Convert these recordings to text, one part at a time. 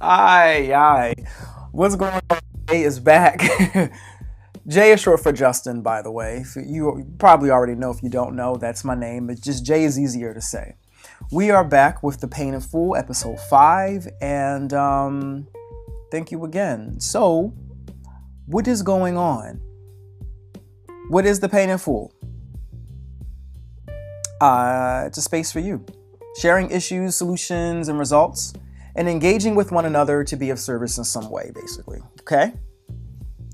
Aye. What's going on? Jay is back. Jay is short for Justin, by the way. If you probably already know. If you don't know, that's my name. It's just Jay is easier to say. We are back with The Painted Fool, episode 5, and thank you again. So, what is going on? What is The Painted Fool? It's a space for you. Sharing issues, solutions, and results, and engaging with one another to be of service in some way, basically. Okay?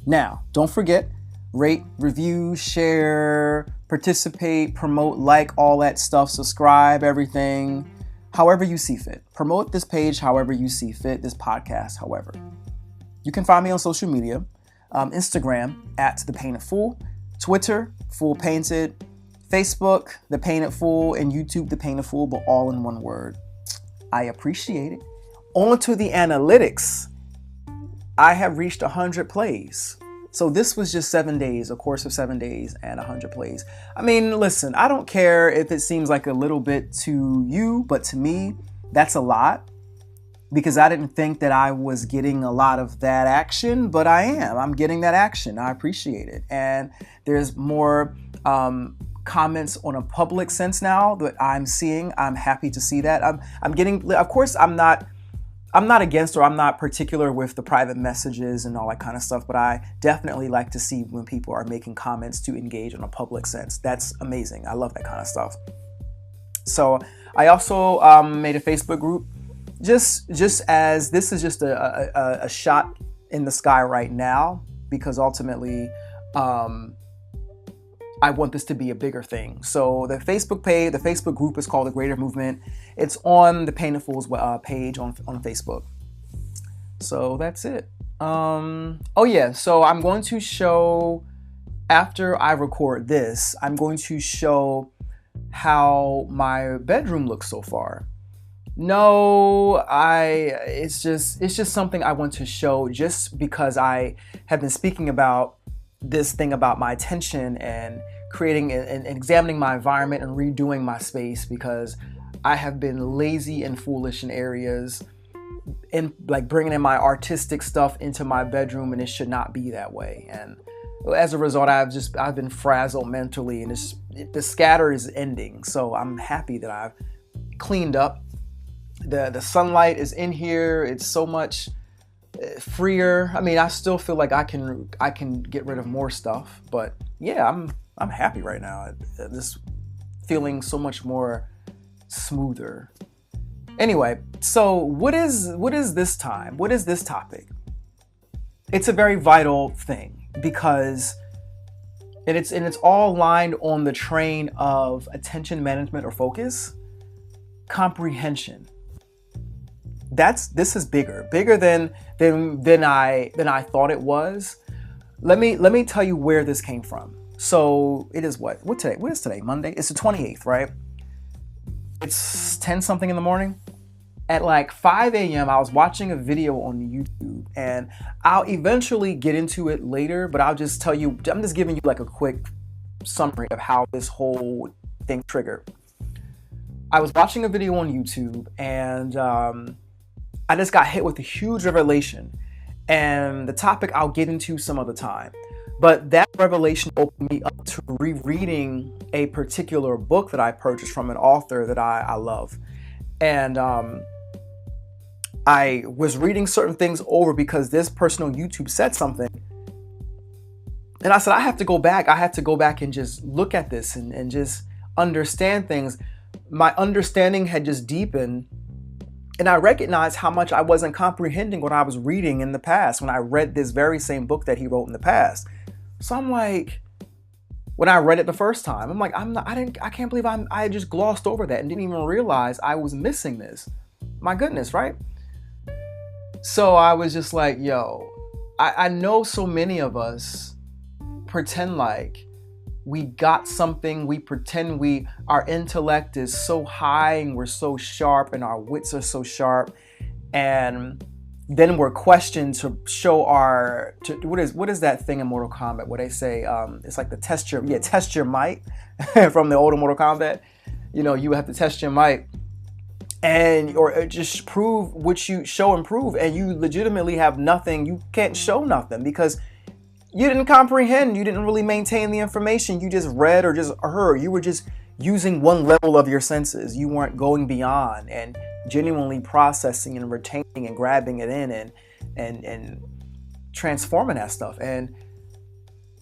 Now, don't forget, rate, review, share, participate, promote, like, all that stuff, subscribe, everything, however you see fit. Promote this page however you see fit, this podcast, however. You can find me on social media, Instagram, @The Painted Fool, Twitter, Fool Painted, Facebook, The Painted Fool, and YouTube, The Painted Fool, but all in one word. I appreciate it. On to the analytics. I have reached 100 plays. So this was just 7 days, a course of 7 days and 100 plays. I mean, listen, I don't care if it seems like a little bit to you, but to me, that's a lot. Because I didn't think that I was getting a lot of that action, but I am. I'm getting that action. I appreciate it. And there's more comments on a public sense now that I'm seeing. I'm happy to see that. I'm getting, of course, I'm not against, or I'm not particular with the private messages and all that kind of stuff, but I definitely like to see when people are making comments to engage on a public sense. That's amazing. I love that kind of stuff. So I also made a Facebook group, just as this is just a shot in the sky right now, because ultimately I want this to be a bigger thing. So the Facebook page, the Facebook group is called The Greater Movement. It's on the Painted Fools page on Facebook. So that's it. Oh yeah, so I'm going to show, after I record this, I'm going to show how my bedroom looks so far. No, it's just something I want to show, just because I have been speaking about this thing about my attention and creating and examining my environment and redoing my space, because I have been lazy and foolish in areas, and like bringing in my artistic stuff into my bedroom, and it should not be that way. And as a result, I've been frazzled mentally, and the scatter is ending. So I'm happy that I've cleaned up. The sunlight is in here. It's so much freer. I mean, I still feel like I can get rid of more stuff, but yeah, I'm happy right now. Just feeling so much more smoother. Anyway, so what is this time? What is this topic? It's a very vital thing, because it's all lined on the train of attention management or focus, comprehension. This is bigger than I thought it was. Let me tell you where this came from. So it is what is today? Monday? It's the 28th, right? It's 10 something in the morning. At like 5 a.m. I was watching a video on YouTube, and I'll eventually get into it later, but I'll just tell you, I'm just giving you like a quick summary of how this whole thing triggered. I was watching a video on YouTube, and I just got hit with a huge revelation, and the topic I'll get into some other time. But that revelation opened me up to rereading a particular book that I purchased from an author that I love. And I was reading certain things over because this person on YouTube said something. And I said, I have to go back and just look at this and just understand things. My understanding had just deepened. And I recognized how much I wasn't comprehending what I was reading in the past when I read this very same book that he wrote in the past. So I'm like, when I read it the first time, I'm like, I can't believe I just glossed over that and didn't even realize I was missing this. My goodness, right? So I was just like, yo, I know so many of us pretend like we got something. We pretend our intellect is so high and we're so sharp and our wits are so sharp. And then we're questioned to show what is that thing in Mortal Kombat where they say it's like test your might from the older Mortal Kombat. You know, you have to test your might. and or just prove what you show and prove, and you legitimately have nothing. You can't show nothing because you didn't comprehend. You didn't really maintain the information. You just read or just heard. You were just using one level of your senses. You weren't going beyond and genuinely processing and retaining and grabbing it in and transforming that stuff. And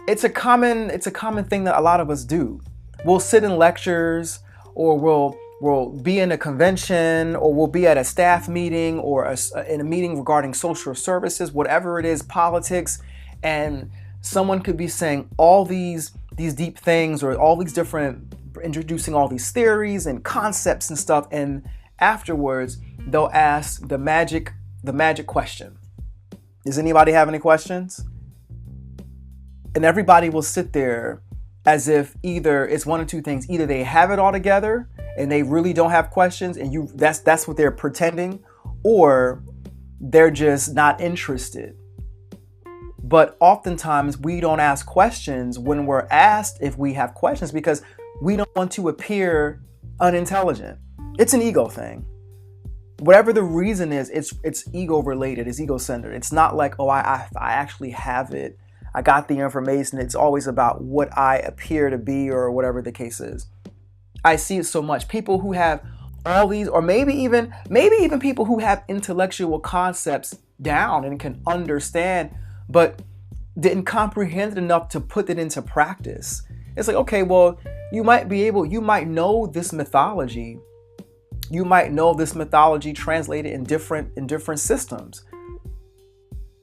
it's a common thing that a lot of us do. We'll sit in lectures, or we'll be in a convention, or we'll be at a staff meeting, or in a meeting regarding social services, whatever it is, politics, and someone could be saying all these deep things, or all these different, introducing all these theories and concepts and stuff, and afterwards they'll ask the magic question. Does anybody have any questions? And everybody will sit there as if either it's one of two things: either they have it all together and they really don't have questions, and that's what they're pretending, or they're just not interested. But oftentimes we don't ask questions when we're asked if we have questions, because we don't want to appear unintelligent. It's an ego thing. Whatever the reason is, it's ego related, it's ego centered. It's not like, oh, I actually have it, I got the information. It's always about what I appear to be, or whatever the case is. I see it so much. People who have all these, or maybe even people who have intellectual concepts down and can understand, but didn't comprehend it enough to put it into practice. It's like, okay, well, you might know this mythology. You might know this mythology translated in different systems.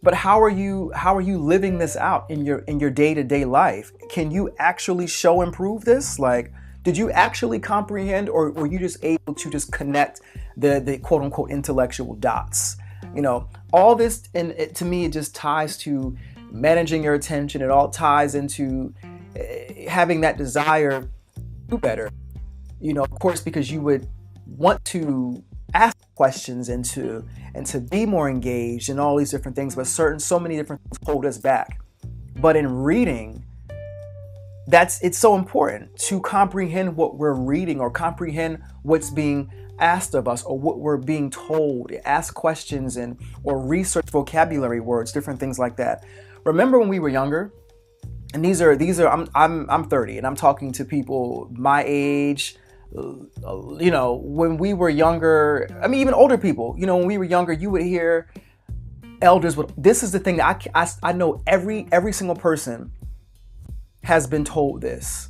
But how are you living this out in your day-to-day life? Can you actually show and prove this? Like, did you actually comprehend, or were you just able to just connect the quote unquote intellectual dots? You know, all this, and to me, it just ties to managing your attention. It all ties into having that desire to do better. You know, of course, because you would want to ask questions and to be more engaged in all these different things, but so many different things hold us back. But in reading, it's so important to comprehend what we're reading, or comprehend what's being asked of us, or what we're being told. Ask questions or research vocabulary words, different things like that. Remember when we were younger? And these are I'm 30, and I'm talking to people my age. You know, when we were younger, I mean, even older people, you know, when we were younger, you would hear elders this is the thing that I know every single person has been told this.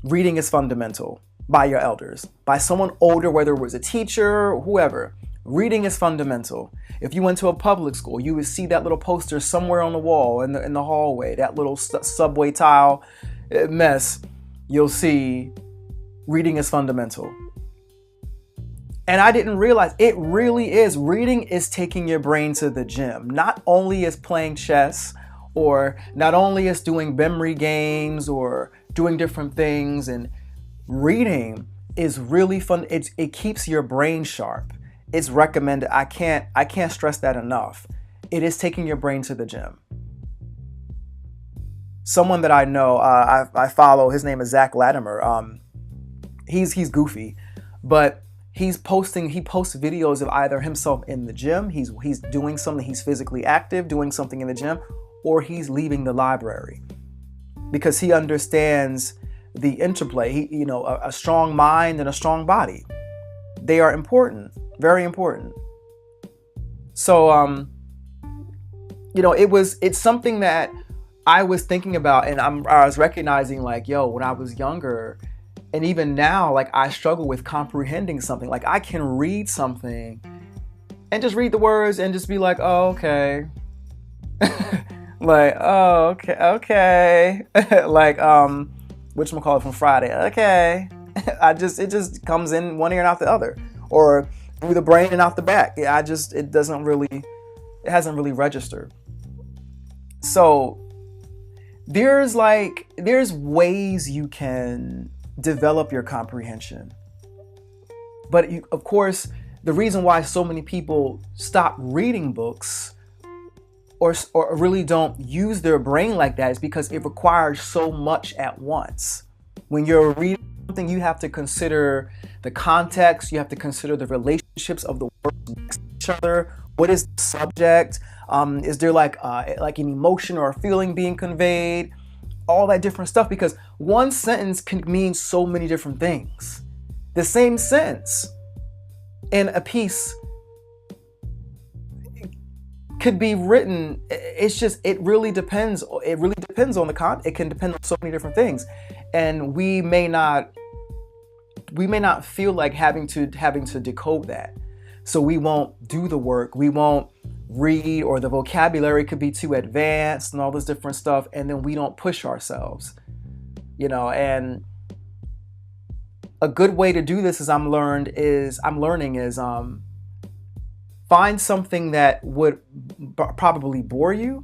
Reading is fundamental by your elders, by someone older, whether it was a teacher or whoever. Reading is fundamental. If you went to a public school, you would see that little poster somewhere on the wall in the hallway, that little subway tile mess. You'll see reading is fundamental. And I didn't realize it really is. Reading is taking your brain to the gym. Not only is playing chess, or not only is doing memory games or doing different things, and reading is really fun. It keeps your brain sharp. It's recommended. I can't stress that enough. It is taking your brain to the gym. Someone that I know, I follow, his name is Zach Latimer. He's goofy, but he posts videos of either himself in the gym, he's doing something, he's physically active, doing something in the gym, or he's leaving the library, because he understands the interplay. A strong mind and a strong body, they are important, very important. So, it's something that I was thinking about, and I was recognizing, like, when I was younger, and even now, like, I struggle with comprehending something. Like, I can read something and just read the words and just be like, oh, okay. Like, oh, okay. Like, whatchamacallit from Friday. Okay. It just comes in one ear and out the other, or through the brain and out the back. It hasn't really registered. So there's ways you can develop your comprehension. But of course, the reason why so many people stop reading books or really don't use their brain like that is because it requires so much at once. When you're reading something you have to consider the context. You have to consider the relationships of the words next to each other. What is the subject? Is there like an emotion or a feeling being conveyed? All that different stuff, because one sentence can mean so many different things. The same sentence in a piece could be written. It really depends. It really depends on the content. It can depend on so many different things, and we may not feel like having to decode that. So we won't do the work. We won't read, or the vocabulary could be too advanced and all this different stuff, and then we don't push ourselves, and a good way to do this, as I'm learning is find something that would probably bore you,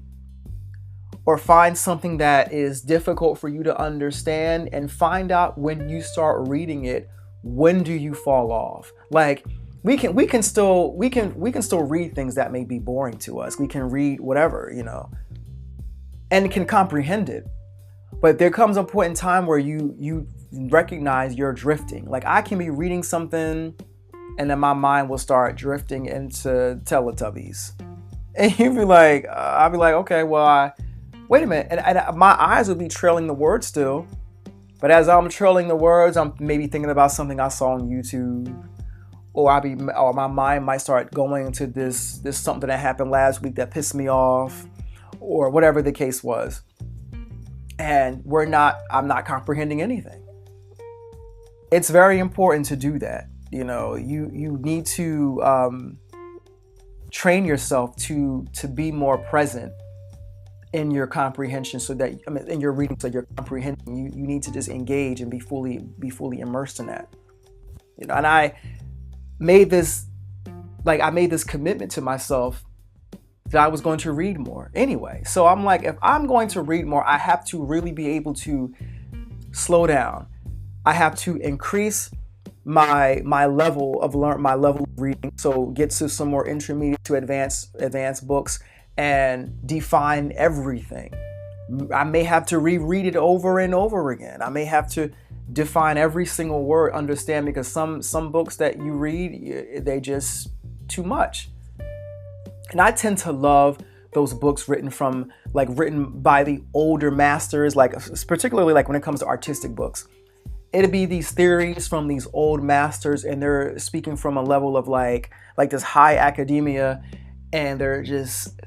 or find something that is difficult for you to understand, and find out when you start reading it, when do you fall off? Like, we can still read things that may be boring to us. We can read whatever, and can comprehend it. But there comes a point in time where you recognize you're drifting. Like, I can be reading something, and then my mind will start drifting into Teletubbies, and you'd be like, I'll be like, okay, well, wait a minute, and my eyes will be trailing the words still, but as I'm trailing the words, I'm maybe thinking about something I saw on YouTube. Or my mind might start going into this something that happened last week that pissed me off, or whatever the case was. And I'm not comprehending anything. It's very important to do that. You need to train yourself to be more present in your comprehension, in your reading, so you're comprehending. You need to just engage and be fully immersed in that. And I made this commitment to myself that I was going to read more anyway. So I'm like, if I'm going to read more, I have to really be able to slow down. I have to increase my level of reading. So get to some more intermediate to advanced books and define everything. I may have to reread it over and over again. I may have to define every single word, understand, because some books that you read, they just too much. And I tend to love those books written by the older masters, like particularly like when it comes to artistic books. It'd be these theories from these old masters, and they're speaking from a level of like this high academia, and they're just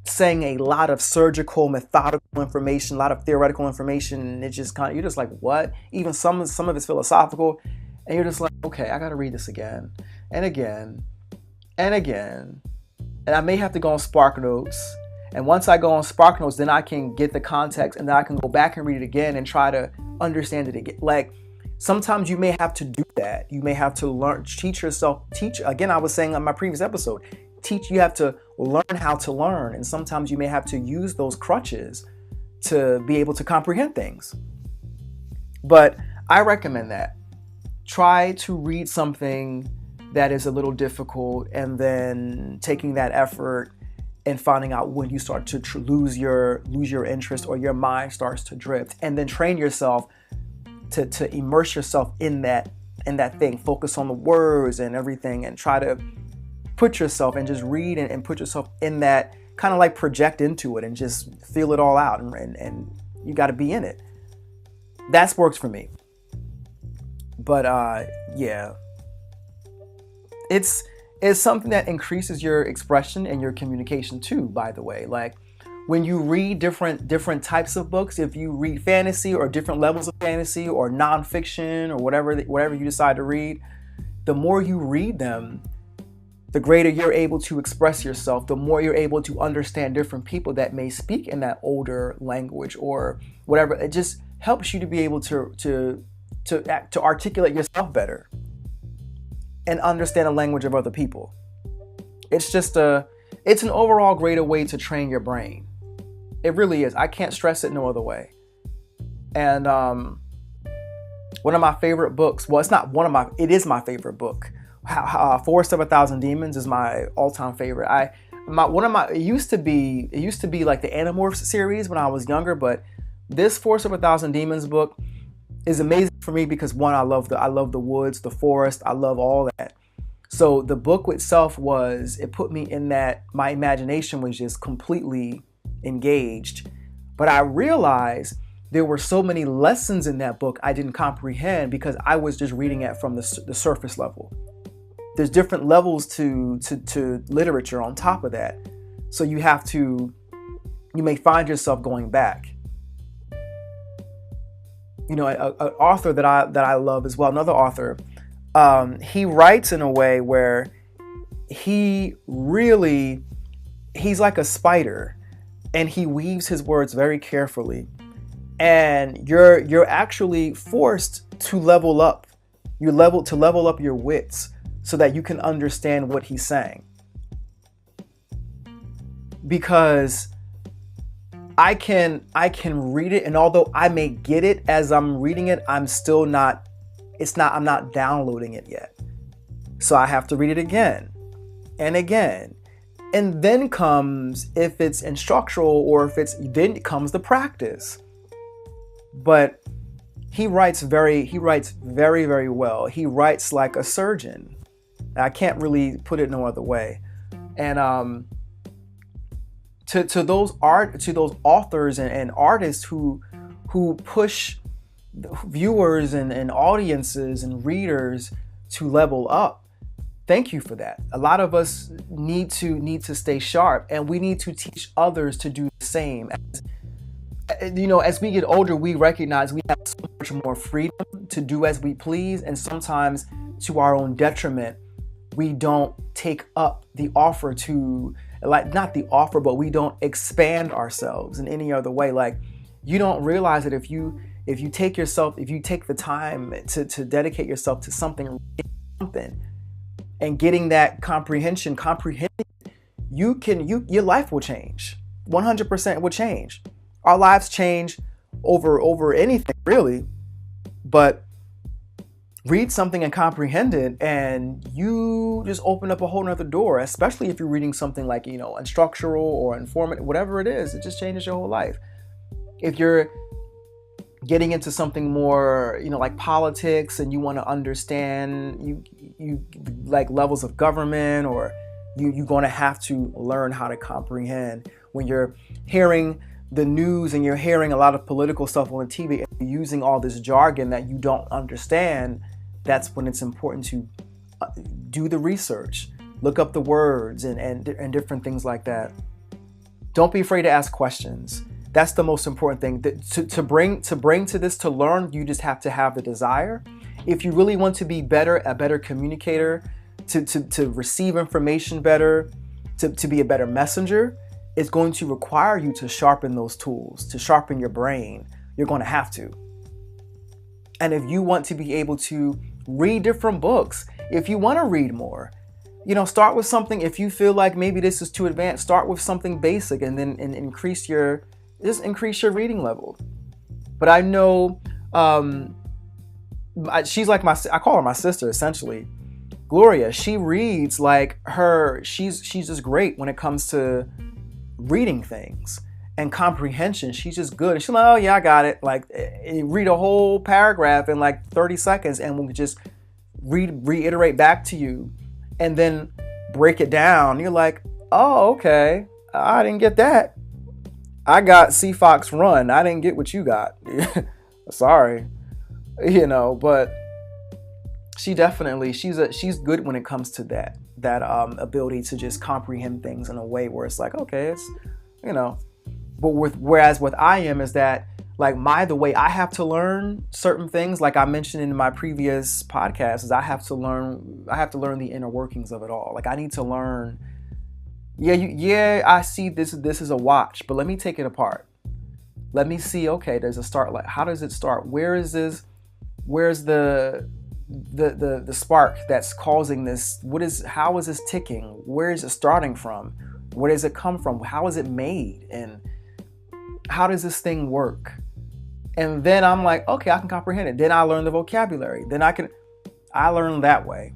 saying a lot of surgical, methodical information, a lot of theoretical information, and it just you're just like, what? Even some of it's philosophical, and you're just like, okay, I gotta read this again and again and again. And I may have to go on Spark Notes, and once I go on Spark Notes, then I can get the context, and then I can go back and read it again and try to understand it again. Like, sometimes you may have to do that. You may have to teach yourself. Again, I was saying on my previous episode, you have to learn how to learn, and sometimes you may have to use those crutches to be able to comprehend things. But I recommend that. Try to read something that is a little difficult, and then taking that effort and finding out when you start to lose your interest, or your mind starts to drift, and then train yourself to immerse yourself in that thing. Focus on the words and everything, and try to put yourself and just read and put yourself in that, kind of like project into it and just feel it all out, and you got to be in it. That's works for me. But yeah, it's something that increases your expression and your communication too, by the way. Like, when you read different types of books, if you read fantasy or different levels of fantasy or nonfiction or whatever you decide to read, the more you read them, the greater you're able to express yourself, the more you're able to understand different people that may speak in that older language or whatever. It just helps you to be able to articulate yourself better and understand the language of other people. It's an overall greater way to train your brain. It really is. I can't stress it no other way. And one of my favorite books, well, it is my favorite book. Forest of a Thousand Demons is my all-time favorite. It used to be like the Animorphs series when I was younger, but this Forest of a Thousand Demons book is amazing for me because one, I love the woods, the forest, I love all that. So the book itself it put me in that, my imagination was just completely engaged. But I realized there were so many lessons in that book I didn't comprehend because I was just reading it from the surface level. There's different levels to literature on top of that. So you may find yourself going back. You know, an author that I love as well, another author, he writes in a way where he's like a spider, and he weaves his words very carefully. And you're actually forced to level up. To level up your wits so that you can understand what he's saying. Because I can read it, and although I may get it as I'm reading it, I'm not downloading it yet. So I have to read it again and again. And then comes, if it's instructional or then comes the practice. But he writes very, very well. He writes like a surgeon. I can't really put it no other way. And to those authors and artists who push viewers and audiences and readers to level up, thank you for that. A lot of us need to stay sharp, and we need to teach others to do the same. As we get older, we recognize we have so much more freedom to do as we please, and sometimes to our own detriment, we don't take up the offer not the offer, but we don't expand ourselves in any other way. Like, you don't realize that if you take the time to dedicate yourself to something, and getting that comprehension, your life will change. 100% will change. Our lives change over anything, really. But read something and comprehend it, and you just open up a whole nother door, especially if you're reading something like, instructional or informative, whatever it is, it just changes your whole life. If you're getting into something more, like politics, and you want to understand you like levels of government, or you're going to have to learn how to comprehend. When you're hearing the news and you're hearing a lot of political stuff on the TV and you're using all this jargon that you don't understand, that's when it's important to do the research, look up the words and different things like that. Don't be afraid to ask questions. That's the most important thing. To bring to this, to learn, you just have to have the desire. If you really want to be a better communicator, to receive information better, to be a better messenger, it's going to require you to sharpen those tools, to sharpen your brain. You're going to have to. And if you want to be able to read different books, if you want to read more, start with something. If you feel like maybe this is too advanced, start with something basic, and then increase your reading level. But I know she's like I call her my sister, essentially. Gloria, she reads like she's just great when it comes to reading things and comprehension. She's just good. And she's like, oh yeah, I got it. Like, read a whole paragraph in like 30 seconds and we'll just reiterate back to you and then break it down. You're like, oh, okay. I didn't get that. I got Sea Fox Run. I didn't get what you got. Sorry. But she's good when it comes to that ability to just comprehend things in a way where it's like, okay, it's, but whereas with I am is that like the way I have to learn certain things, like I mentioned in my previous podcast, is I have to learn the inner workings of it all. Like I need to learn, I see this is a watch, but let me take it apart. Let me see, okay, there's a start. Like, how does it start? Where's the spark that's causing this? How is this ticking? Where is it starting from? Where does it come from? How is it made? And how does this thing work? And then I'm like, okay, I can comprehend it. Then I learn the vocabulary. Then I learn that way.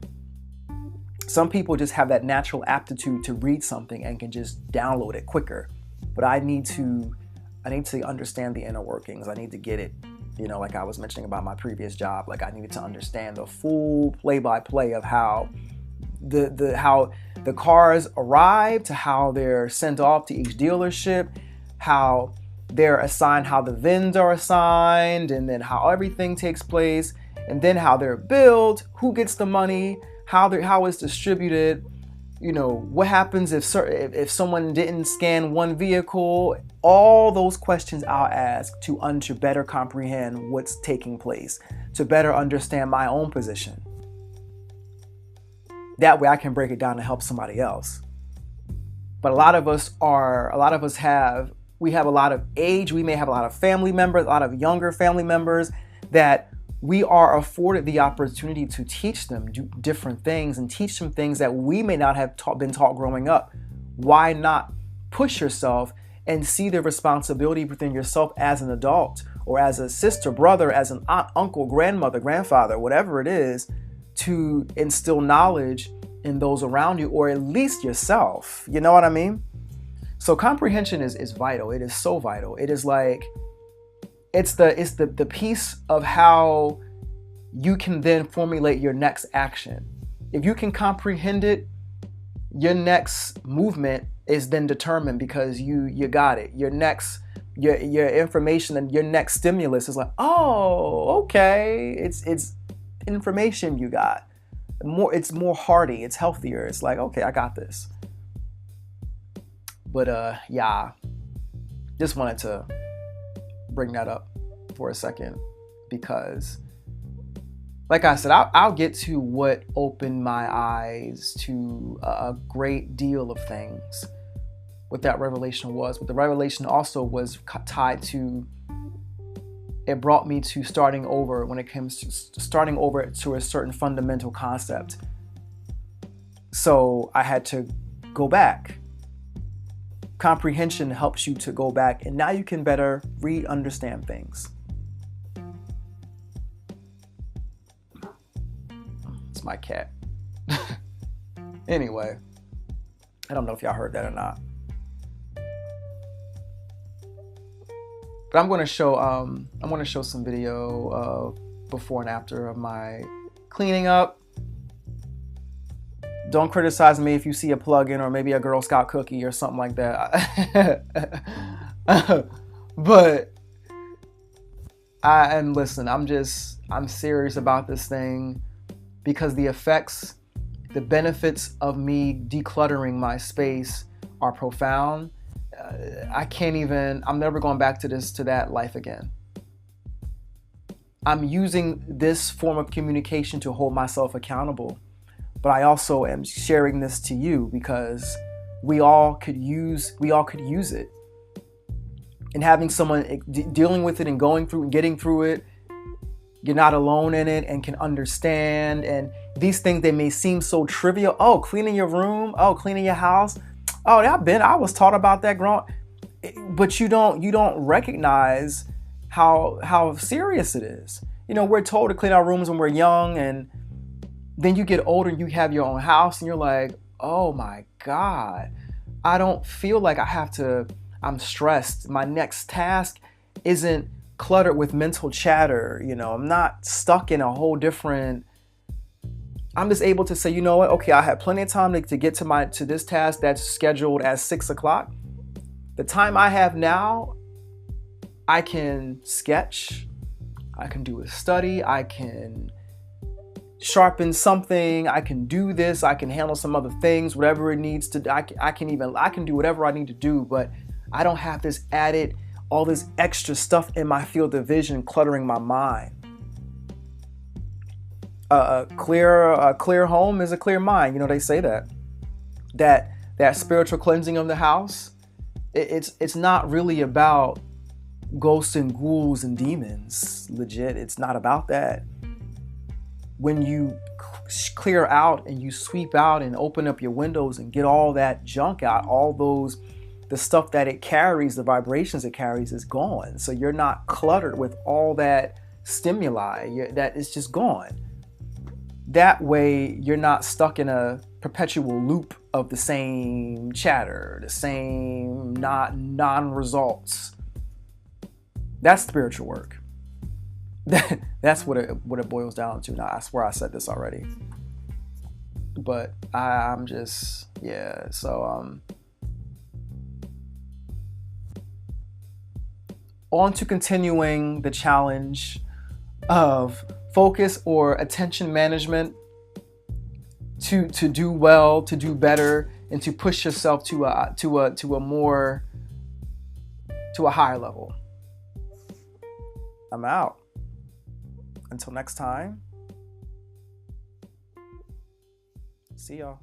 Some people just have that natural aptitude to read something and can just download it quicker. But I need to understand the inner workings. I need to get it You know, like I was mentioning about my previous job, like I needed to understand the full play-by-play of how how the cars arrive, to how they're sent off to each dealership, how they're assigned, how the VINs are assigned, and then how everything takes place, and then how they're billed, who gets the money, how it's distributed. You know, what happens if someone didn't scan one vehicle? All those questions I'll ask to better comprehend what's taking place, to better understand my own position. That way I can break it down to help somebody else. But a lot of us have a lot of age. We may have a lot of family members, a lot of younger family members that we are afforded the opportunity to teach them different things and teach them things that we may not have been taught growing up. Why not push yourself and see the responsibility within yourself as an adult, or as a sister, brother, as an aunt, uncle, grandmother, grandfather, whatever it is, to instill knowledge in those around you, or at least yourself. You know what I mean? So comprehension is vital. It is so vital. It is like, it's the piece of how you can then formulate your next action. If you can comprehend it, your next movement is then determined, because you got it. Your information and your next stimulus is like, oh, okay, it's information you got. It's more hearty, it's healthier. It's like, okay, I got this. But yeah, just wanted to bring that up for a second, because like I said, I'll get to what opened my eyes to a great deal of things, what that revelation was. But the revelation also was tied to, it brought me to starting over when it comes to starting over to a certain fundamental concept. So I had to go back. Comprehension helps you to go back, and now you can better understand things. It's my cat. Anyway, I don't know if y'all heard that or not. But I'm going to show some video of before and after of my cleaning up. Don't criticize me if you see a plug-in or maybe a Girl Scout cookie or something like that. But listen, I'm serious about this thing, because the effects, the benefits of me decluttering my space are profound. I'm never going back to that life again. I'm using this form of communication to hold myself accountable, but I also am sharing this to you because we all could use it. And having someone dealing with it and going through and getting through it, you're not alone in it and can understand. And these things, they may seem so trivial. Oh, cleaning your room. Oh, cleaning your house. Oh, I was taught about that growing, but you don't recognize how serious it is. You know, we're told to clean our rooms when we're young, and then you get older and you have your own house and you're like, oh my God, I don't feel like I'm stressed. My next task isn't cluttered with mental chatter. You know, I'm not stuck in a whole different, I'm just able to say, you know what? Okay, I have plenty of time to get to this task that's scheduled at 6 o'clock. The time I have now, I can sketch, I can do a study, I can sharpen something, I can do this, I can handle some other things, whatever it needs to. I can do whatever I need to do, but I don't have all this extra stuff in my field of vision cluttering my mind. A clear home is a clear mind. You know, they say that spiritual cleansing of the house, it's not really about ghosts and ghouls and demons. Legit, it's not about that. When you clear out and you sweep out and open up your windows and get all that junk out, the stuff that it carries, the vibrations it carries is gone. So you're not cluttered with all that stimuli. That is just gone. That way you're not stuck in a perpetual loop of the same chatter, the same non-results. That's spiritual work. That's what it boils down to. Now I swear I said this already, but I'm just, yeah. So on to continuing the challenge of focus or attention management to do well, to do better, and to push yourself to a higher level. I'm out. Until next time. See y'all.